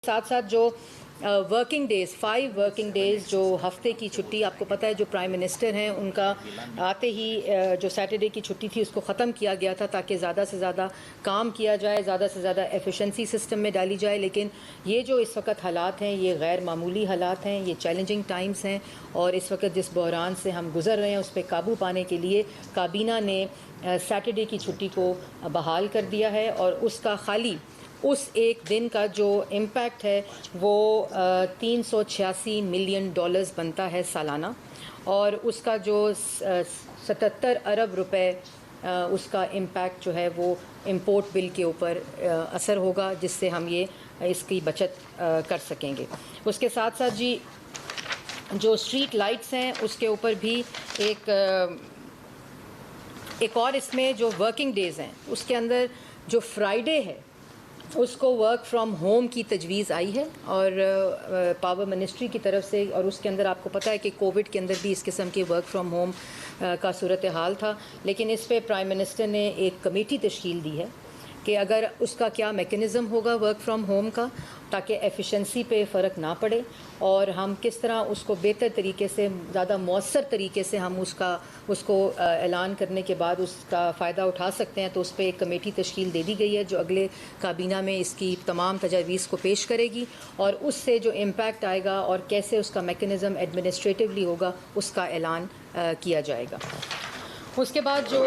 ساتھ ساتھ جو ورکنگ ڈیز 5 ورکنگ ڈیز جو ہفتے کی چھٹی، آپ کو پتہ ہے جو پرائم منسٹر ہیں ان کا آتے ہی جو سیٹرڈے کی چھٹی تھی اس کو ختم کیا گیا تھا تاکہ زیادہ سے زیادہ کام کیا جائے، زیادہ سے زیادہ ایفیشنسی سسٹم میں ڈالی جائے. لیکن یہ جو اس وقت حالات ہیں یہ غیر معمولی حالات ہیں، یہ چیلنجنگ ٹائمز ہیں، اور اس وقت جس بحران سے ہم گزر رہے ہیں اس پہ قابو پانے کے لیے کابینہ نے سیٹرڈے کی چھٹی کو بحال کر دیا ہے، اور اس کا خالی اس ایک دن کا جو امپیکٹ ہے وہ $386 ملین بنتا ہے سالانہ، اور اس کا جو 77 ارب روپے اس کا امپیکٹ جو ہے وہ امپورٹ بل کے اوپر اثر ہوگا، جس سے ہم اس کی بچت کر سکیں گے. اس کے ساتھ ساتھ جی جو اسٹریٹ لائٹس ہیں اس کے اوپر بھی ایک اور اس میں جو ورکنگ ڈیز ہیں اس کے اندر جو فرائیڈے ہے اس کو ورک فرام ہوم کی تجویز آئی ہے، اور پاور منسٹری کی طرف سے، اور اس کے اندر آپ کو پتہ ہے کہ کووڈ کے اندر بھی اس قسم کے ورک فرام ہوم کا صورتحال تھا، لیکن اس پہ پرائم منسٹر نے ایک کمیٹی تشکیل دی ہے کہ اگر اس کا کیا میکنزم ہوگا ورک فرام ہوم کا، تاکہ ایفیشنسی پہ فرق نہ پڑے اور ہم کس طرح اس کو بہتر طریقے سے، زیادہ مؤثر طریقے سے ہم اس کو اعلان کرنے کے بعد اس کا فائدہ اٹھا سکتے ہیں. تو اس پہ ایک کمیٹی تشکیل دے دی گئی ہے جو اگلے کابینہ میں اس کی تمام تجاویز کو پیش کرے گی، اور اس سے جو امپیکٹ آئے گا اور کیسے اس کا میکنزم ایڈمنسٹریٹولی ہوگا اس کا اعلان کیا جائے گا. اس کے بعد جو